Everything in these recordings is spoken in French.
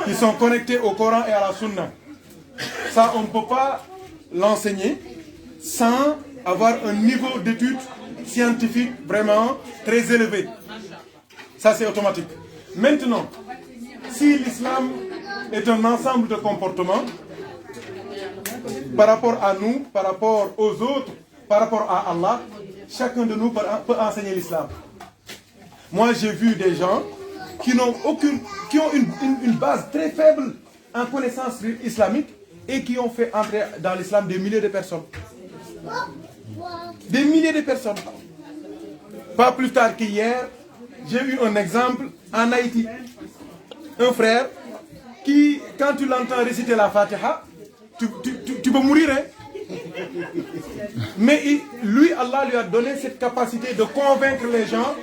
qui sont connectés au Coran et à la Sunna. Ça, on ne peut pas l'enseigner sans avoir un niveau d'études scientifique vraiment très élevé. Ça, c'est automatique. Maintenant, si l'islam est un ensemble de comportements, par rapport à nous, par rapport aux autres, par rapport à Allah, chacun de nous peut enseigner l'islam. Moi, j'ai vu des gens qui ont une base très faible en connaissance islamique et qui ont fait entrer dans l'islam des milliers de personnes. Des milliers de personnes. Pas plus tard qu'hier, j'ai eu un exemple en Haïti. Un frère qui, quand tu l'entends réciter la Fatiha, tu peux mourir. Hein? Mais lui, Allah lui a donné cette capacité de convaincre les gens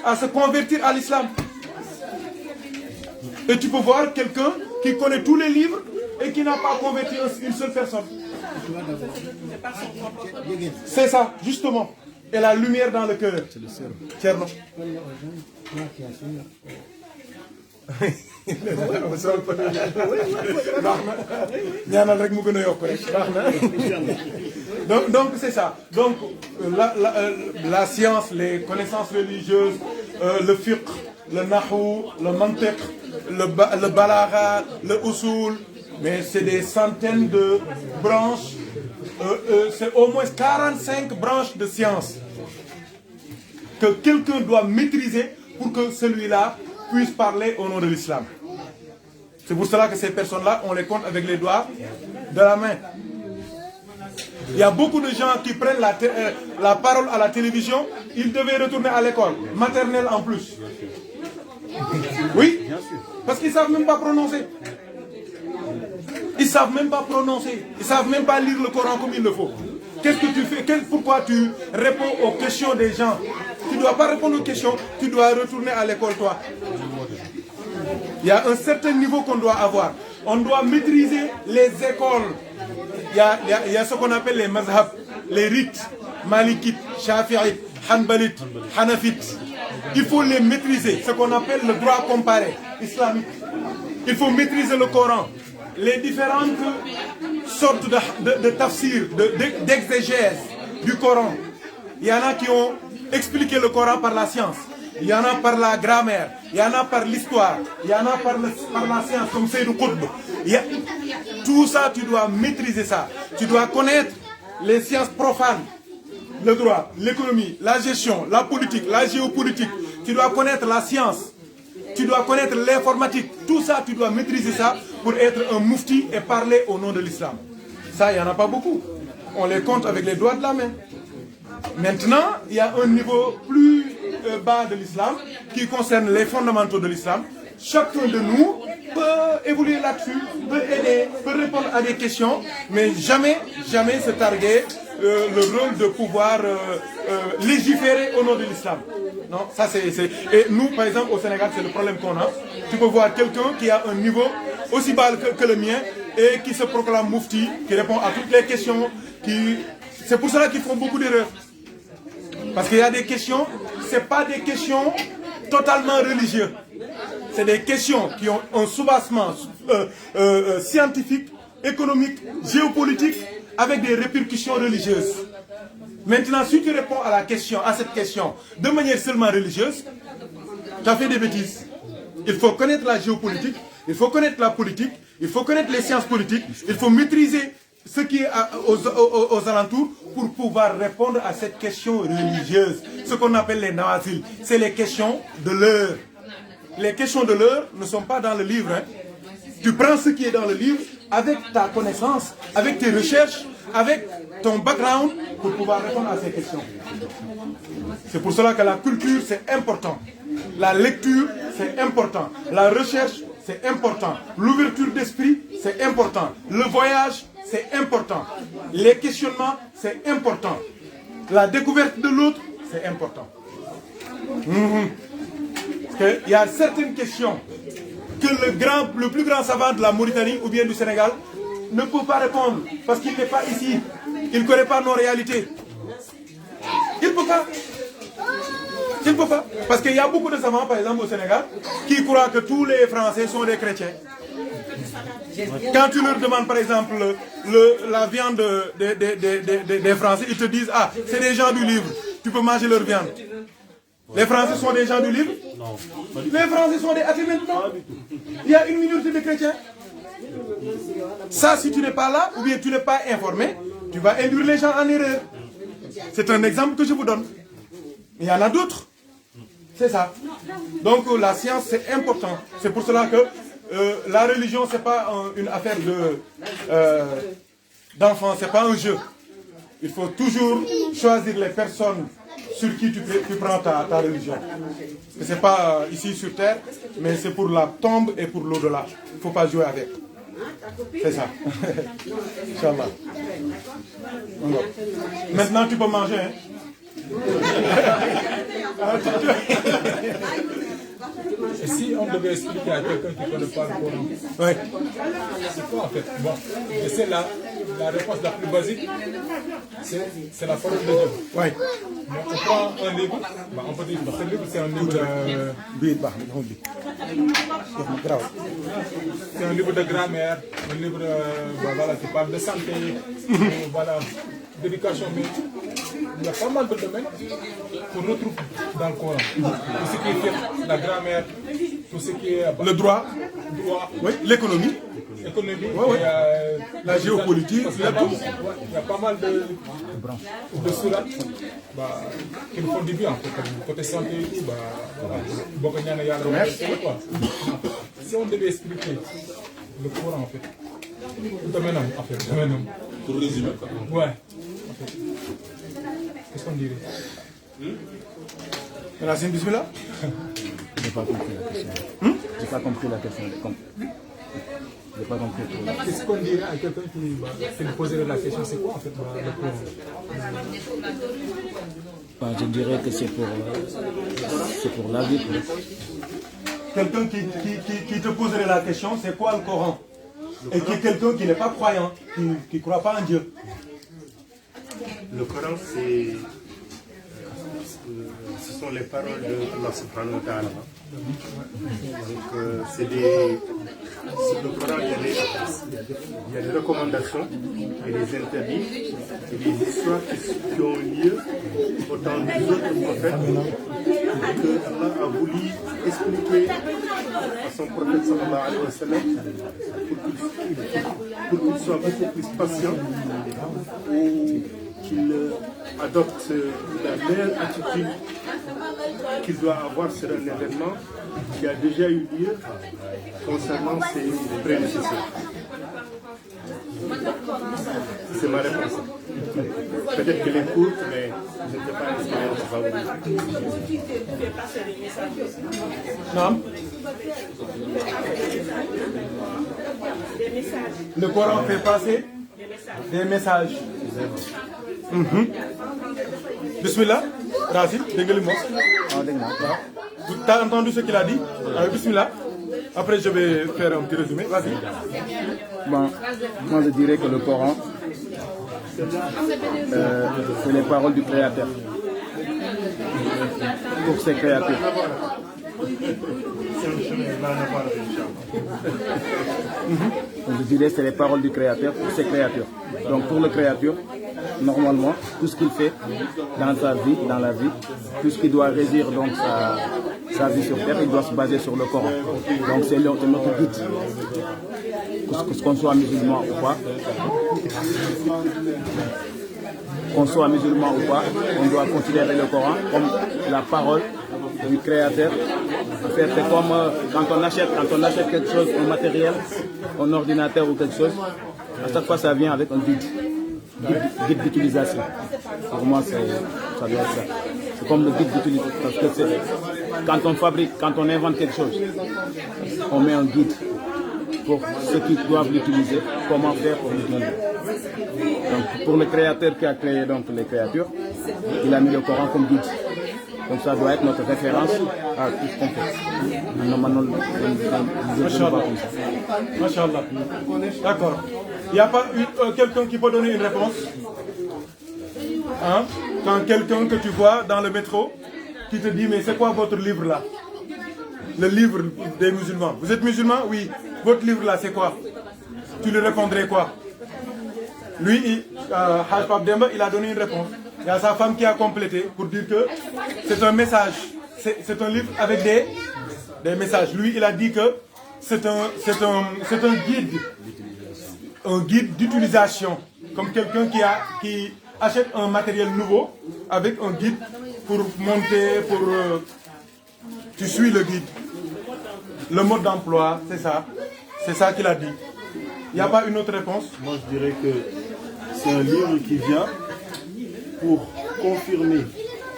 à se convertir à l'islam. Et tu peux voir quelqu'un qui connaît tous les livres et qui n'a pas converti une seule personne. C'est ça, justement. Et la lumière dans le cœur. C'est le cerveau. Donc c'est ça. Donc la science, les connaissances religieuses, le fiqh, le nahu, le mantiq, le balagha, le usul, mais c'est des centaines de branches, c'est au moins 45 branches de science que quelqu'un doit maîtriser pour que celui-là puisse parler au nom de l'islam. C'est pour cela que ces personnes-là, on les compte avec les doigts de la main. Il y a beaucoup de gens qui prennent la parole à la télévision, ils devaient retourner à l'école, maternelle en plus. Oui, parce qu'ils ne savent même pas prononcer. Ils ne savent même pas prononcer. Ils ne savent même pas lire le Coran comme il le faut. Qu'est-ce que tu fais? Pourquoi tu réponds aux questions des gens? Tu ne dois pas répondre aux questions, tu dois retourner à l'école toi. Il y a un certain niveau qu'on doit avoir. On doit maîtriser les écoles. Il y a ce qu'on appelle les mazhab, les rites, malikites, shafi'ites, hanbalites, hanafites. Il faut les maîtriser, ce qu'on appelle le droit comparé islamique. Il faut maîtriser le Coran, les différentes sortes de tafsir, d'exégèse du Coran. Il y en a qui ont expliqué le Coran par la science. Il y en a par la grammaire, il y en a par l'histoire, il y en a par la science comme Seydou Qutb. Tout ça, tu dois maîtriser ça. Tu dois connaître les sciences profanes, le droit, l'économie, la gestion, la politique, la géopolitique. Tu dois connaître la science, tu dois connaître l'informatique. Tout ça, tu dois maîtriser ça pour être un moufti et parler au nom de l'islam. Ça, il n'y en a pas beaucoup. On les compte avec les doigts de la main. Maintenant, il y a un niveau plus bas de l'islam qui concerne les fondamentaux de l'islam. Chacun de nous peut évoluer là-dessus, peut aider, peut répondre à des questions, mais jamais se targuer le rôle de pouvoir légiférer au nom de l'islam. Non, ça c'est. Et nous, par exemple, au Sénégal, c'est le problème qu'on a. Tu peux voir quelqu'un qui a un niveau aussi bas que le mien et qui se proclame moufti, qui répond à toutes les questions. C'est pour cela qu'ils font beaucoup d'erreurs. Parce qu'il y a des questions, ce n'est pas des questions totalement religieuses. C'est des questions qui ont un soubassement scientifique, économique, géopolitique, avec des répercussions religieuses. Maintenant, si tu réponds à cette question de manière seulement religieuse, tu as fait des bêtises. Il faut connaître la géopolitique, il faut connaître la politique, il faut connaître les sciences politiques, il faut maîtriser ce qui est aux alentours pour pouvoir répondre à cette question religieuse. Ce qu'on appelle les nawazil, c'est les questions de l'heure. Les questions de l'heure ne sont pas dans le livre. Hein. Tu prends ce qui est dans le livre avec ta connaissance, avec tes recherches, avec ton background pour pouvoir répondre à ces questions. C'est pour cela que la culture, c'est important. La lecture, c'est important. La recherche, c'est important. L'ouverture d'esprit, c'est important. Le voyage, c'est important. Les questionnements, c'est important. La découverte de l'autre, c'est important. Parce qu'il y a certaines questions que le plus grand savant de la Mauritanie ou bien du Sénégal ne peut pas répondre parce qu'il n'est pas ici. Il ne connaît pas nos réalités. Il ne peut pas. Tu ne peux pas. Parce qu'il y a beaucoup de savants, par exemple au Sénégal, qui croient que tous les Français sont des chrétiens. Quand tu leur demandes par exemple la viande des Français, ils te disent, ah, c'est des gens du livre, tu peux manger leur viande. Les Français sont des gens du livre? Non. Les Français sont des athées maintenant. Il y a une minorité de chrétiens. Ça, si tu n'es pas là, ou bien tu n'es pas informé, tu vas induire les gens en erreur. C'est un exemple que je vous donne. Il y en a d'autres. C'est ça. Donc la science, c'est important. C'est pour cela que la religion, ce n'est pas une affaire d'enfants, ce n'est pas un jeu. Il faut toujours choisir les personnes sur qui tu prends ta religion. Ce n'est pas ici sur terre, mais c'est pour la tombe et pour l'au-delà. Il ne faut pas jouer avec. C'est ça. Inch'Allah. Maintenant, tu peux manger. Hein? Et si on devait expliquer à quelqu'un qui ne connaît pas le Coran, oui. C'est quoi en fait? Bon, je sais la réponse la plus basique, c'est la parole de Dieu. Oui. Mais on prend un livre, bah on peut dire que ce livre c'est un livre de grammaire, un livre voilà, qui parle de santé, voilà, d'éducation, mais il y a pas mal de domaines qu'on retrouve dans le Coran. Tout ce qui est la grammaire, tout ce qui est le droit, oui, l'économie, oui. La géopolitique, il y a pas mal de sourates qui nous font du bien en fait, côté santé et tout, si on devait expliquer le Coran en fait, domaine en fait, pour résumer quoi. Ouais. Qu'est-ce qu'on dirait? Racine, bismillah. J'ai pas compris la question. J'ai pas compris la question. J'ai pas compris. Qu'est-ce qu'on dirait à quelqu'un qui nous poserait la question, c'est quoi en fait le Coran? Je dirais que c'est pour la vie. Quelqu'un qui te poserait la question, c'est quoi le Coran? Et qui est quelqu'un qui n'est pas croyant, qui ne croit pas en Dieu. Le Coran, ce sont les paroles de Allah subhanahu wa ta'ala. Donc, sur le Coran, il y a des recommandations, et des interdits, et des histoires qui ont lieu au temps des autres prophètes, que Allah a voulu expliquer à son prophète sallallahu alayhi wa sallam pour qu'il soit beaucoup plus patient, qu'il adopte la meilleure attitude qu'il doit avoir sur un événement qui a déjà eu lieu concernant ses prédécesseurs. C'est ma réponse. Peut-être qu'elle est courte, mais je ne sais pas l'expérience favorite. Non. Le Coran fait passer des messages. Bismillah. Racine, dégale-moi. Tu as entendu ce qu'il a dit? Bismillah. Après, je vais faire un petit résumé. Vas-y. Bon, moi, je dirais que le Coran, c'est les paroles du Créateur. Pour ses créatures. Je dirais que c'est les paroles du Créateur pour ses créatures. Donc pour le Créateur, normalement, tout ce qu'il fait dans sa vie, dans la vie, tout ce qui doit régir donc sa vie sur terre, il doit se baser sur le Coran. Donc c'est notre guide. Qu'on soit musulman ou pas, qu'on soit musulman ou pas, on doit considérer le Coran comme la parole du Créateur. C'est comme quand on achète quelque chose, un matériel, un ordinateur ou quelque chose, à chaque fois ça vient avec un guide d'utilisation. Pour moi, ça doit être ça. C'est comme le guide d'utilisation. Parce que quand on invente quelque chose, on met un guide pour ceux qui doivent l'utiliser, comment faire pour l'utiliser. Donc, pour le Créateur qui a créé donc les créatures, il a mis le Coran comme guide. Donc ça doit être notre référence à tout ce qu'on fait. Masha'Allah. D'accord. Il n'y a pas quelqu'un qui peut donner une réponse? Hein? Quand quelqu'un que tu vois dans le métro, qui te dit, mais c'est quoi votre livre là? Le livre des musulmans. Vous êtes musulman? Oui. Votre livre là, c'est quoi? Tu lui répondrais quoi? Lui, Haj Pape Demba, il a donné une réponse. Il y a sa femme qui a complété pour dire que c'est un message. C'est un livre avec des messages. Lui, il a dit que c'est un guide. Un guide d'utilisation. Comme quelqu'un qui achète un matériel nouveau avec un guide pour monter, tu suis le guide. Le mode d'emploi, c'est ça. C'est ça qu'il a dit. Il n'y a pas une autre réponse? Moi, je dirais que c'est un livre qui vient pour confirmer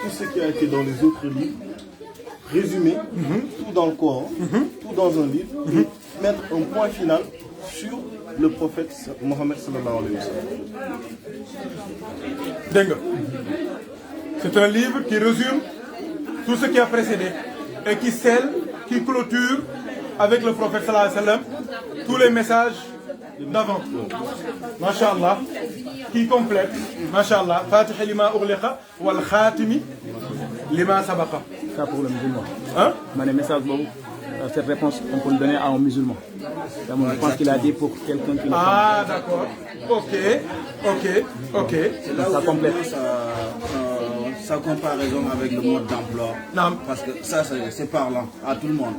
tout ce qui a été dans les autres livres, résumer tout dans le Coran, tout dans un livre, et mettre un point final sur le prophète Mohammed sallallahu alayhi wa sallam. Dingue. C'est un livre qui résume tout ce qui a précédé et qui scelle, qui clôture avec le prophète sallallahu alayhi wa sallam tous les messages d'avant. Masha'Allah. Qui complète. Masha'Allah. Fatih lima ughliqa wal khatimi lima sabaqa. Ça pour le musulman. Hein? Mais message bon, cette réponse, on peut le donner à un musulman. Je pense qu'il a dit pour quelqu'un qui ne Ah, d'accord. Ok. ça complète. Sa comparaison avec le mode d'emploi, parce que ça c'est parlant à tout le monde.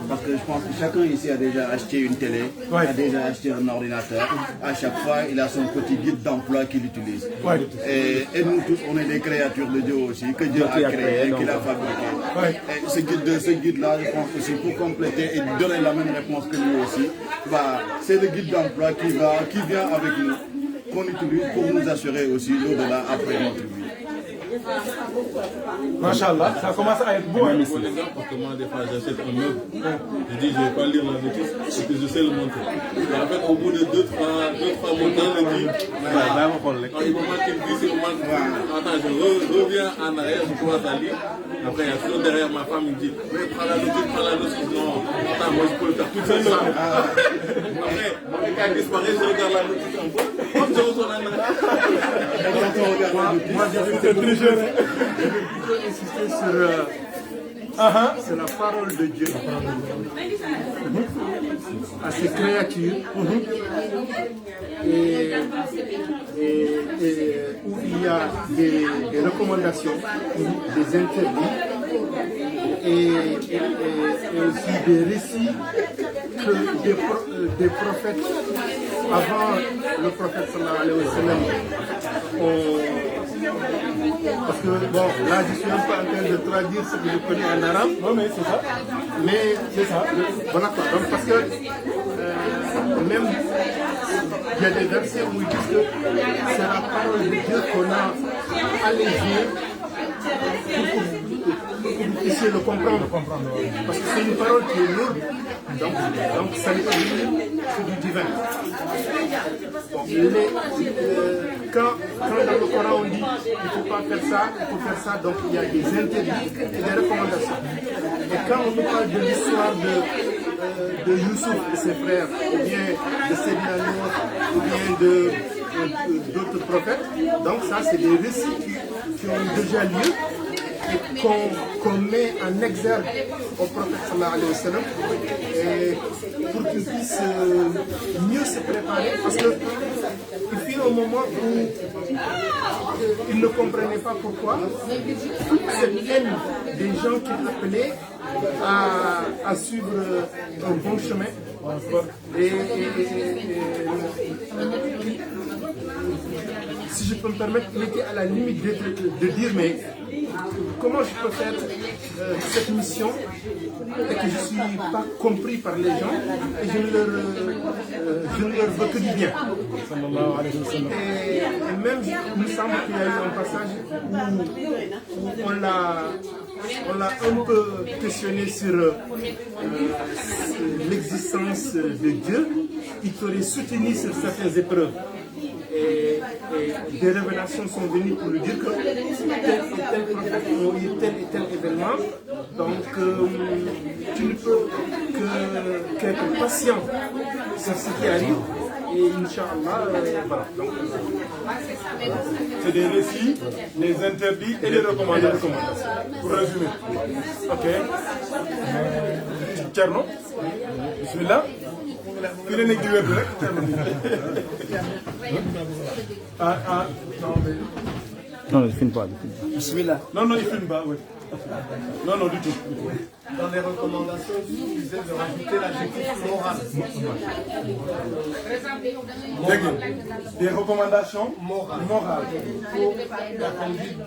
Parce que je pense que chacun ici a déjà acheté une télé, a déjà acheté un ordinateur. À chaque fois, il a son petit guide d'emploi qu'il utilise. Et nous tous, on est des créatures de Dieu aussi, que Dieu a créé, qu'il a fabriqué. Et ce guide-là, je pense aussi, pour compléter et donner la même réponse que nous aussi, c'est le guide d'emploi qui vient avec nous, qu'on utilise pour nous assurer aussi l'au-delà après notre vie. Masha'Allah, ça commence à être beau. Hein? Pour les gars, parce que moi, des fois, j'achète un meuble. Je dis, je ne vais pas lire la notice, parce que je sais le monter. Et en fait, au bout de 2-3 montants, le dit, quand il me manque une vis, il me manque. Attends, je reviens en arrière, je commence à lire. Après, il y a toujours derrière ma femme, il me dit, oui, prends la notice. Non, attends, moi, je peux le faire tout seul. Après, mon gars disparaît, je regarde la notice un peu. Hop, je retourne en arrière. Moi, je veux insister sur la parole de Dieu à ses créatures et où il y a des recommandations, des interdits et aussi des récits que des prophètes avant le prophète sallallahu alayhi wa sallam parce que bon, là je suis un peu en train de traduire ce que je connais en arabe. Non mais c'est ça. Mais c'est ça. Voilà quoi. Donc parce que même il y a des versets où ils disent que c'est la parole de Dieu qu'on a allégée pour que vous puissiez le comprendre. Parce que c'est une parole qui est lourde. Donc ça n'est pas c'est du divin. Quand dans le Coran on dit il ne faut pas faire ça, il faut faire ça, donc il y a des interdits et des recommandations. Et quand on nous parle de l'histoire de Youssouf et ses frères, ou bien de Sédina Nour, ou bien d'autres prophètes, donc ça c'est des récits qui ont déjà lieu et qu'on met en exergue au prophète sallallahu alayhi wa sallam pour qu'il puisse mieux se préparer parce que il fut un moment où il ne comprenait pas pourquoi toute cette haine des gens qui l'appelaient à suivre un bon chemin et si je peux me permettre, il était à la limite de dire mais comment je peux faire cette mission et que je ne suis pas compris par les gens et je ne leur veux que du bien. Et même, il me semble qu'il y a eu un passage où on l'a un peu questionné sur l'existence de Dieu. Il t'aurait soutenu sur certaines épreuves. Et des révélations sont venues pour lui dire que tel et tel prophète ont eu tel et tel événement. Donc, tu ne peux qu'être patient sur ce qui arrive Et Inch'Allah, voilà. Donc, c'est des récits, des interdits et des recommandations. Pour résumer. Ok. Thierno, bismillah. Il est né du web, Non, je filme pas. Bismillah. Non, il filme pas, oui. Non, du tout. dans les recommandations, il suffisait de rajouter l'adjectif moral. Des recommandations Morales pour la conduite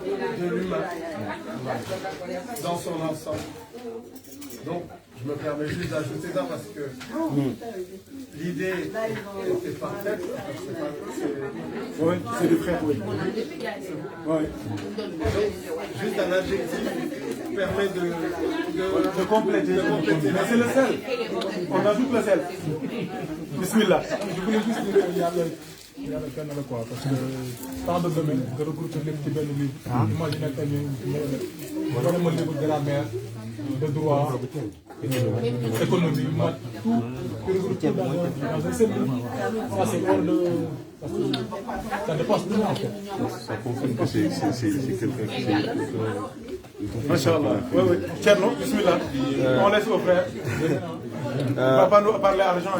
de l'humain dans son ensemble. Donc, je me permets juste d'ajouter ça parce que l'idée était parfaite. Oui, c'est du frère, oui. Oui. Juste un adjectif permet De compléter. Mais c'est le sel. On ajoute le sel. Bismillah. Je voulais juste dire qu'il y a le peine avec quoi, parce que tant de domaines de regrouper les petits belles livres. Imaginez que nous livre de la mer, de droit, économie, tout regroupé dans un seul livre. Ça c'est hors de... Parce que ça dépasse tout en fait. Ça confirme que c'est quelqu'un qui... Inch'Allah. Oui. Tcherno, bismillah. On laisse au frère. On ne va pas nous parler argent.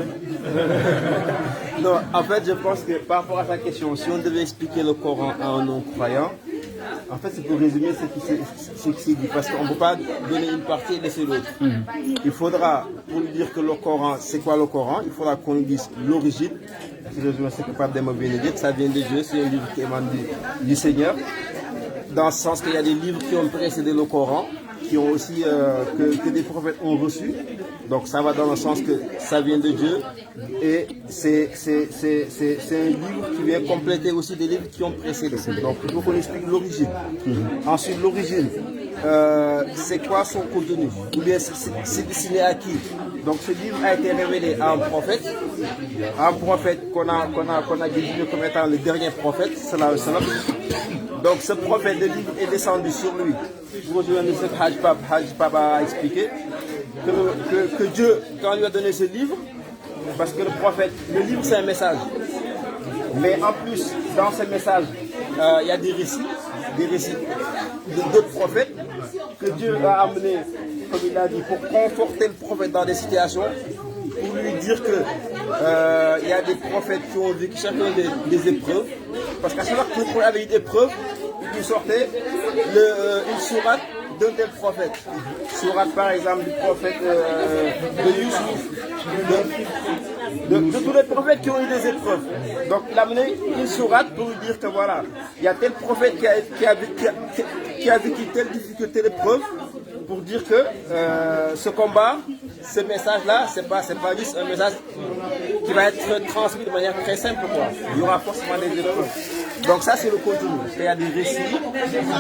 Non, en fait, je pense que par rapport à ta question, si on devait expliquer le Coran à un non-croyant, en fait, c'est pour résumer ce qui s'est dit. Parce qu'on ne peut pas donner une partie et laisser l'autre. Il faudra, pour lui dire que le Coran, c'est quoi le Coran, il faudra qu'on lui dise l'origine. Si je suis capable de me bénédire, ça vient de Dieu, c'est un livre qui émane du Seigneur. Dans le sens qu'il y a des livres qui ont précédé le Coran, qui ont aussi, que des prophètes ont reçu. Donc ça va dans le sens que ça vient de Dieu. Et c'est un livre qui vient compléter aussi des livres qui ont précédé. Donc il faut qu'on explique l'origine. Ensuite, l'origine, c'est quoi son contenu? Ou bien c'est destiné à qui? Donc ce livre a été révélé à un prophète qu'on a désigné comme étant le dernier prophète, sallallahu alayhi wa sallam. Donc ce prophète, le livre est descendu sur lui. Pour rejoindre ce que Hajj Pab a expliqué, que Dieu, quand il lui a donné ce livre, parce que le livre c'est un message. Mais en plus, dans ce message, il y a des récits d'autres prophètes que Dieu a amené, comme il a dit, pour conforter le prophète dans des situations, pour lui dire que il y a des prophètes qui ont vécu chacun des épreuves. Parce qu'à chaque fois que le prophète avait une épreuve, il sortait une sourate d'un tel prophète. Sourate par exemple du prophète de Youssouf, de tous les prophètes qui ont eu des épreuves. Donc il a amené une sourate pour lui dire que voilà, il y a tel prophète qui a vécu telle difficulté d'épreuve, pour dire que ce combat, ce message-là, c'est pas juste un message qui va être transmis de manière très simple, quoi. Il y aura forcément des épreuves. Donc ça, c'est le contenu. Il y a des récits.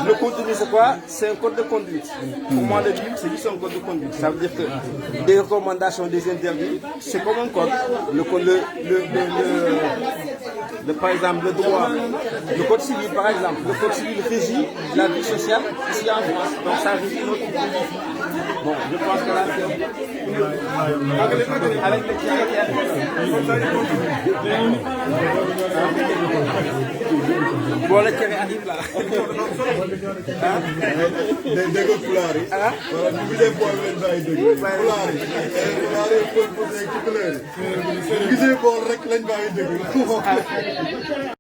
Le contenu, c'est quoi? C'est un code de conduite. Pour moi, le livre, c'est juste un code de conduite. Ça veut dire que des recommandations, des interdits, c'est comme un code. Par exemple, le droit, le code civil, par exemple. Le code civil régit la vie sociale ici en France. Donc ça régit notre vie. Bon, je pense que là, c'est... Avec les bon, le cere arrive là. Dégg pulaar yi. Voilà, bu gisee bool leen bàyyi dégg. Pulaar yi posé ci couleur yi. Bu gisee bool rek lañ bàyyi dégg.